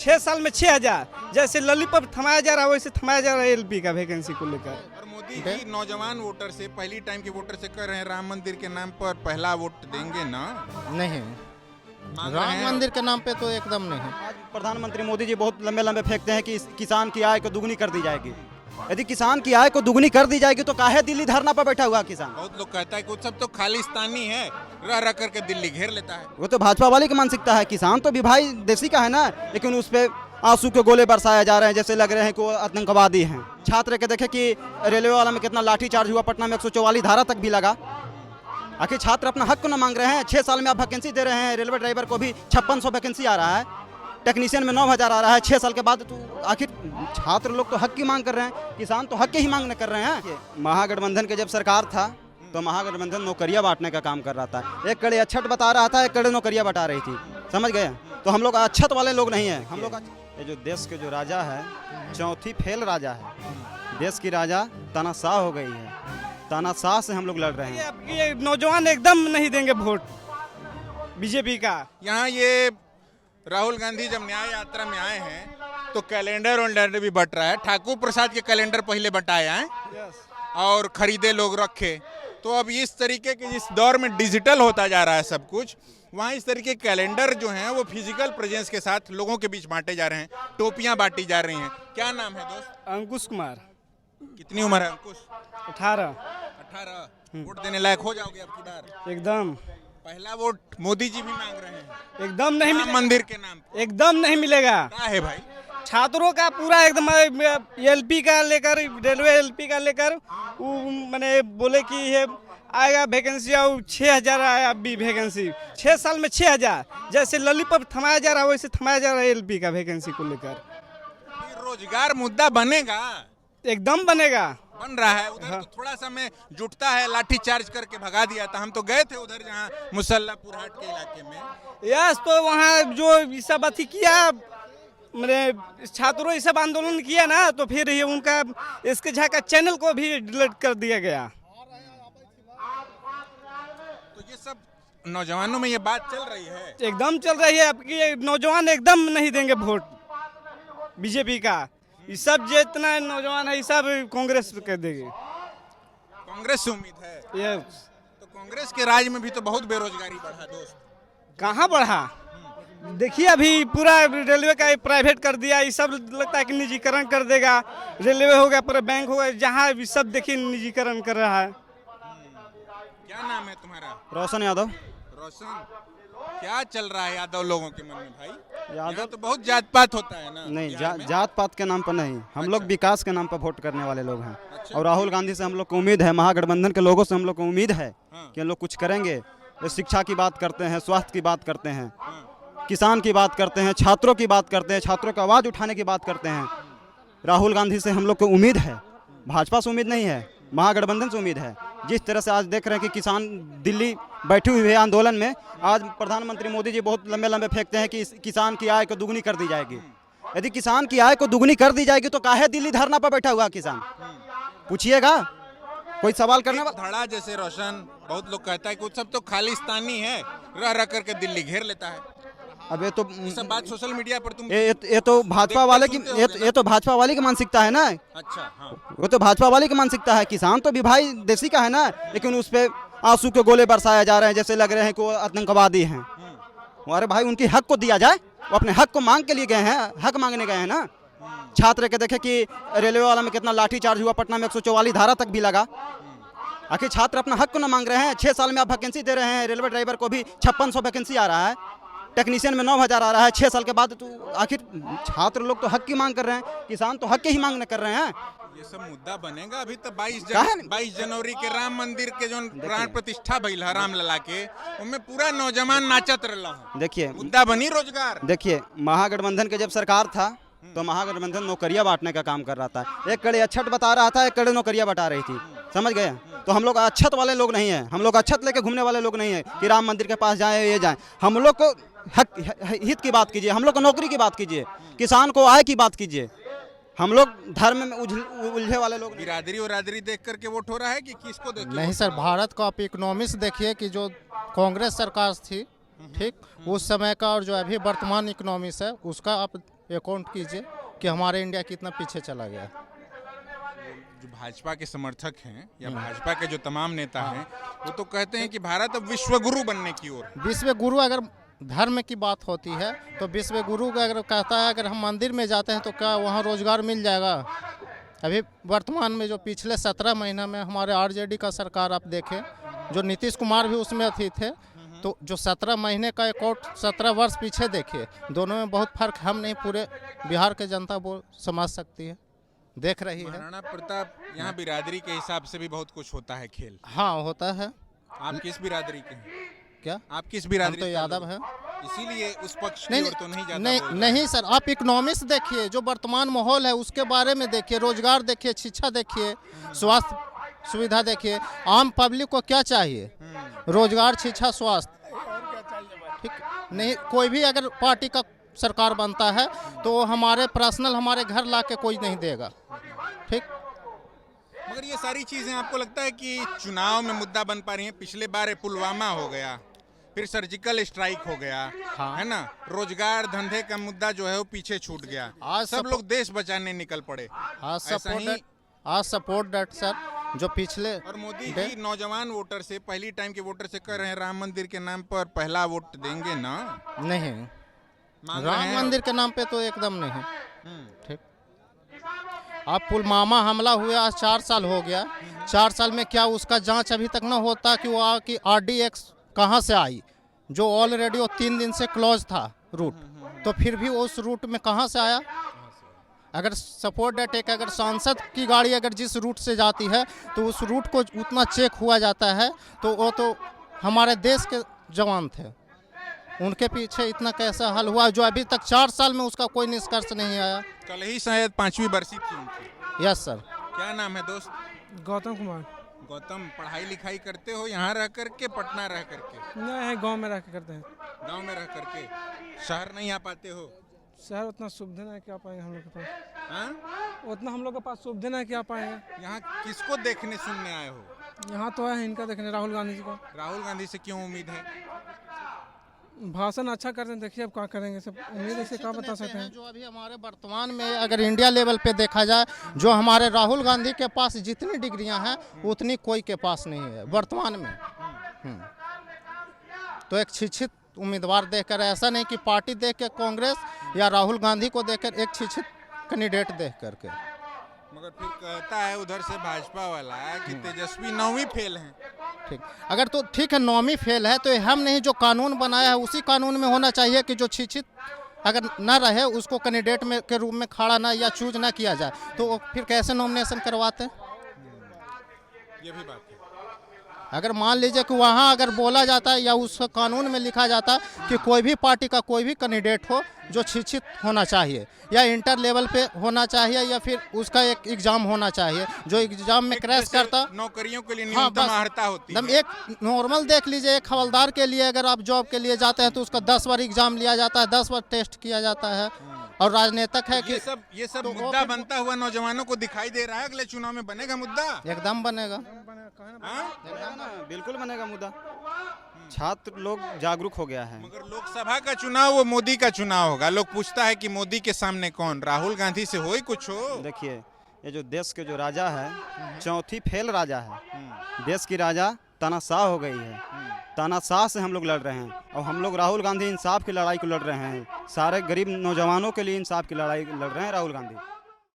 6 साल में 6,000 जैसे लॉलीपॉप थमाया जा रहा है वैसे थमाया जा रहा है एलपी का वैकेंसी को लेकर। और मोदी जी नौजवान वोटर से, पहली टाइम के वोटर से कह रहे हैं राम मंदिर के नाम पर पहला वोट देंगे ना। नहीं, मांग रहे राम हैं। मंदिर के नाम पे तो एकदम नहीं। आज प्रधानमंत्री मोदी जी बहुत लंबे लंबे फेंकते हैं कि किसान की आय को दुगनी कर दी जाएगी। यदि किसान की आय को दुगनी कर दी जाएगी तो काहे दिल्ली धरना पर बैठा हुआ किसान? बहुत लोग कहता है कि वो सब तो खालिस्तानी है, रह रह करके दिल्ली घेर लेता है। वो तो भाजपा वाले की मानसिकता है। किसान तो भी भाई देसी का है ना, लेकिन उस पर आंसू के गोले बरसाए जा रहे हैं, जैसे लग रहे हैं कि वो आतंकवादी हैं। छात्र के देखे कि रेलवे वाला में कितना लाठीचार्ज हुआ, पटना में 144 धारा तक भी लगा। आखिर छात्र अपना हक को न मांग रहे हैं? 6 साल में आप वैकेंसी दे रहे हैं, रेलवे ड्राइवर को भी 5600 वैकेंसी आ रहा है, टेक्नीशियन में 9000 आ रहा है 6 साल के बाद। तो आखिर छात्र लोग तो हक की मांग कर रहे हैं, किसान तो हक की ही मांग कर रहे हैं। महागठबंधन के जब सरकार था तो महागठबंधन नौकरियां बांटने का काम कर रहा था। एक कड़े अच्छत बता रहा था, एक कड़े नौकरियां बता रही थी, समझ गए? तो हम लोग अच्छत वाले लोग नहीं हैं। हम लोग ये जो देश के जो राजा है, चौथी फेल राजा है। देश की राजा तानाशाह हो गई है, तानाशाह से हम लोग लड़ रहे हैं। ये नौजवान एकदम नहीं देंगे वोट बीजेपी का। यहाँ ये राहुल गांधी जब न्याय यात्रा में आए हैं तो कैलेंडर वैलेंडर भी बट रहा है। ठाकुर प्रसाद के कैलेंडर पहले बटाया है और खरीदे लोग रखे। तो अब इस तरीके के जिस दौर में डिजिटल होता जा रहा है सब कुछ, वहाँ इस तरीके के कैलेंडर जो हैं वो फिजिकल प्रेजेंस के साथ लोगों के बीच बांटे जा रहे हैं, टोपियां बांटी जा रही हैं। क्या नाम है दोस्त? अंकुश कुमार। कितनी उम्र है अंकुश? 18। 18। वोट देने लायक हो जाओगे अब की बार? एकदम। पहला वोट मोदी जी भी मांग रहे हैं एकदम नहीं राम मिलेगा। मंदिर के नाम पे। एकदम नहीं मिलेगा। क्या है भाई? छात्रों का पूरा एकदम एलपी का लेकर, रेलवे एलपी का लेकर वो मैंने बोले कि ये आएगा वैकेंसी, और 6,000 आया अभी वैकेंसी। 6 साल में 6,000 जैसे लॉलीपॉप थमाया जा रहा है वैसे थमाया जा रहा है एलपी का वैकेंसी को लेकर। ये रोजगार मुद्दा बनेगा? एकदम बनेगा। बन रहा है। उधर तो थोड़ा सा में जुटता है, लाठी चार्ज करके भगा दिया था। हम तो गए थे उधर जहाँ मुसल्लापुर हाट के इलाके में। यस, तो वहाँ जो ये सब अथी किया, मैंने छात्रों ये सब आंदोलन किया ना, तो फिर ये उनका इसके झा का चैनल को भी डिलीट कर दिया गया। तो ये सब नौजवानों में ये बात चल रही है। एकदम चल रही है। आपकी नौजवान एकदम नहीं देंगे वोट बीजेपी का। ये सब जितना नौजवान है ये सब कांग्रेस पे कर देंगे। कांग्रेस से उम्मीद है? यस। तो कांग्रेस के राज में भी तो बहुत बेरोजगारी बढ़ा दोस्त। कहाँ बढ़ा? देखिए अभी पूरा रेलवे का प्राइवेट कर दिया। ये सब लगता है कि निजीकरण कर देगा। रेलवे हो गया, पूरा बैंक हो गया, जहाँ भी सब देखिए निजीकरण कर रहा है। क्या नाम है तुम्हारा? रोशन यादव। रोशन, क्या चल रहा है यादव लोगों के मन में भाई? यादव यहाँ तो बहुत जात पात होता है ना। नहीं, बिहार में। जात पात के नाम पर नहीं, हम लोग विकास के नाम पर वोट करने वाले लोग हैं। और राहुल गांधी से हम लोग को उम्मीद है, महागठबंधन के लोगों से हम लोग को उम्मीद है कि हम लोग कुछ करेंगे। ये शिक्षा की बात करते हैं, स्वास्थ्य की बात करते हैं, किसान की बात करते हैं, छात्रों की बात करते हैं, छात्रों की आवाज़ उठाने की बात करते हैं। राहुल गांधी से हम लोग को उम्मीद है, भाजपा से उम्मीद नहीं है, महागठबंधन से उम्मीद है। जिस तरह से आज देख रहे हैं कि किसान दिल्ली बैठे हुए हैं आंदोलन में, आज प्रधानमंत्री मोदी जी बहुत लंबे लंबे फेंकते हैं कि किसान की आय को दुगनी कर दी जाएगी। यदि किसान की आय को दुगनी कर दी जाएगी तो काहे दिल्ली धरना पर बैठा हुआ किसान? पूछिएगा, कोई सवाल करने वाला? धड़ा जैसे रोशन, बहुत लोग कहता है कि वो सब तो खालिस्तानी है, रह रह करके दिल्ली घेर लेता है। अब ये तो ये सब बात सोशल मीडिया पर तुम ये तो भाजपा वाले की सुनते होगे ये तो भाजपा वाले की मानसिकता है ना। अच्छा, हाँ। वो तो भाजपा वाले की मानसिकता है। किसान तो भी भाई देसी का है ना, लेकिन उस पर आंसू के गोले बरसाए जा रहे हैं, जैसे लग रहे हैं कि वो आतंकवादी हैं। अरे भाई, उनकी हक को दिया जाए। वो अपने हक को मांग के लिए गए हैं, हक मांगने गए हैं ना। छात्र के देखे कि रेलवे वाला में कितना लाठीचार्ज हुआ, पटना में 144 धारा तक भी लगा। आखिर छात्र अपना हक को न मांग रहे हैं? 6 साल में आप वैकेंसी दे रहे हैं, रेलवे ड्राइवर को भी 5600 वैकेंसी आ रहा है, टेक्नीशियन में 9000 आ रहा है 6 साल के बाद। तो आखिर छात्र लोग तो हक की मांग कर रहे हैं, किसान तो हक की ही मांग कर रहे हैं। ये सब मुद्दा बनेगा अभी तो। 22 काहे? जनवरी के राम मंदिर के जो प्राण प्रतिष्ठा भइल है राम लला के, उनमें पूरा नौजवान नाचत रहा। देखिए, मुद्दा बनी रोजगार। देखिए महागठबंधन के जब सरकार था तो महागठबंधन नौकरियां बांटने का काम कर रहा था। एक कड़े अच्छत बता रहा था, एक कड़े नौकरियां बता रही थी, समझ गए? तो हम लोग अच्छत वाले लोग नहीं हैं, हम लोग अच्छत लेके घूमने वाले लोग नहीं हैं कि राम मंदिर के पास जाएं ये जाएं। हम लोग को हक हित की बात कीजिए, हम लोग को नौकरी की बात कीजिए, किसान को आय की बात कीजिए। हम लोग धर्म में उलझे वाले लोग नहीं। बिरादरी और देख करके वोट हो रहा है कि किसको देख के नहीं वोट सर, हो रहा है? भारत का आप इकोनॉमिक्स देखिए कि जो कांग्रेस सरकार थी, ठीक, उस समय का और जो अभी वर्तमान इकोनॉमिक्स है उसका आप अकाउंट कीजिए कि हमारे इंडिया कितना पीछे चला गया। जो भाजपा के समर्थक हैं या भाजपा के जो तमाम नेता हैं वो तो कहते हैं कि भारत अब विश्व गुरु बनने की ओर है। विश्व गुरु अगर धर्म की बात होती है तो विश्व गुरु का अगर कहता है अगर हम मंदिर में जाते हैं तो क्या वहाँ रोजगार मिल जाएगा? अभी वर्तमान में जो पिछले 17 महीना में हमारे आरजेडी का सरकार आप देखें, जो नीतीश कुमार भी उसमें अथी थे, तो जो 17 महीने का अकाउंट 17 वर्ष पीछे देखिए, दोनों में बहुत फर्क हम नहीं पूरे बिहार के जनता वो समझ सकती है, देख रही है। महाराणा प्रताप यहाँ बिरादरी के हिसाब से भी बहुत कुछ होता है खेल। हाँ होता है। आप किस बिरादरी के हैं? क्या आप किस हम बिरादरी तो के यादव लोग हैं। इसीलिए उस पक्ष की नहीं ओर तो नहीं जाता नहीं बोल रहे। नहीं सर, आप इकोनॉमिक्स देखिए, जो वर्तमान माहौल है उसके बारे में देखिए, रोजगार देखिए, शिक्षा देखिए, स्वास्थ्य सुविधा देखिए, आम पब्लिक को क्या चाहिए? रोजगार, शिक्षा, स्वास्थ्य। ठीक नहीं, कोई भी अगर पार्टी का सरकार बनता है तो हमारे पर्सनल हमारे घर ला के कोई नहीं देगा। ठीक, मगर ये सारी चीजें आपको लगता है कि चुनाव में मुद्दा बन पा रही हैं? पिछले बार पुलवामा हो गया, फिर सर्जिकल स्ट्राइक हो गया, हाँ। है ना, रोजगार धंधे का मुद्दा जो है वो पीछे छूट गया, आज सब लोग देश बचाने निकल पड़े। आज सपोर्ट दैट सर, जो पिछले और मोदी जी नौजवान वोटर से, पहली टाइम के वोटर से कह रहे हैं राम मंदिर के नाम पर पहला वोट देंगे ना। नहीं, मांग रहे राम हैं। मंदिर के नाम पे तो एकदम नहीं। ठीक, अब पुलवामा हमला हुए आज 4 साल हो गया, 4 साल में क्या उसका जांच अभी तक न होता कि वो कि RDX कहाँ से आई, जो ऑलरेडी वो 3 दिन से क्लोज था रूट, तो फिर भी उस रूट में कहाँ से आया? अगर सपोर्ट डेट एक अगर सांसद की गाड़ी अगर जिस रूट से जाती है तो उस रूट को उतना चेक हुआ जाता है, तो वो तो हमारे देश के जवान थे, उनके पीछे इतना कैसा हल हुआ जो अभी तक 4 साल में उसका कोई निष्कर्ष नहीं आया। कल ही शायद 5वीं बरसी थी उनकी। Yes sir. क्या नाम है दोस्त? गौतम कुमार। गौतम, पढ़ाई लिखाई करते हो यहाँ रह करके, पटना रह करके? नहीं, गांव में रह के करते हैं। गांव में रह करके, शहर नहीं आ पाते हो? शहर उतना सुविधा नहीं कि आ पाएंगे हम लोग के पास। हाँ? उतना हम लोग के पास सुविधा नहीं कि आ पाएंगे। यहाँ किसको देखने सुनने आए हो? यहाँ तो है इनका देखने, राहुल गांधी जी का। राहुल गांधी से क्यों उम्मीद है? भाषण अच्छा करते हैं, देखिए अब क्या करेंगे, सब उम्मीद से क्या बता सकते हैं। जो अभी हमारे वर्तमान में अगर इंडिया लेवल पे देखा जाए, जो हमारे राहुल गांधी के पास जितनी डिग्रियां हैं उतनी कोई के पास नहीं है वर्तमान में। तो एक शिक्षित उम्मीदवार देखकर, ऐसा नहीं कि पार्टी देख के कांग्रेस या राहुल गांधी को देखकर, एक शिक्षित कैंडिडेट देख करके। मगर फिर कहता है उधर से भाजपा वाला कि तेजस्वी 9वीं फेल हैं। ठीक, अगर तो ठीक है 9वीं फेल है तो हम नहीं, जो कानून बनाया है उसी कानून में होना चाहिए कि जो शिक्षित अगर न रहे उसको कैंडिडेट में के रूप में खड़ा ना या चूज ना किया जाए, तो फिर कैसे नॉमिनेशन करवाते? ये भी बात है। अगर मान लीजिए कि वहाँ अगर बोला जाता है या उस कानून में लिखा जाता कि कोई भी पार्टी का कोई भी कैंडिडेट हो जो शिक्षित होना चाहिए या इंटर लेवल पे होना चाहिए या फिर उसका एक एग्जाम होना चाहिए, जो एग्जाम में क्रैश करता। नौकरियों के लिए हाँ, न्यूनतम बस अर्हता होती है। एक नॉर्मल देख लीजिए, एक हवलदार के लिए अगर आप जॉब के लिए जाते हैं तो उसका 10 बार एग्जाम लिया जाता है, 10 बार टेस्ट किया जाता है। और राजनेता है कि ये सब तो मुद्दा बनता हुआ नौजवानों को दिखाई दे रहा है। अगले चुनाव में बनेगा मुद्दा? एकदम बनेगा। हाँ? बिल्कुल बनेगा मुद्दा। छात्र लोग जागरूक हो गया है। मगर लोकसभा का चुनाव वो मोदी का चुनाव होगा। लोग पूछता है कि मोदी के सामने कौन? राहुल गांधी से हो ही कुछ हो। देखिए, ये जो देश के जो राजा है, चौथी फेल राजा है। देश की राजा तानाशाह हो गई है। तानाशाह से हम लोग लड़ रहे हैं और हम लोग राहुल गांधी इंसाफ की लड़ाई को लड़ रहे हैं। सारे गरीब नौजवानों के लिए इंसाफ की लड़ाई लड़ रहे हैं राहुल गांधी।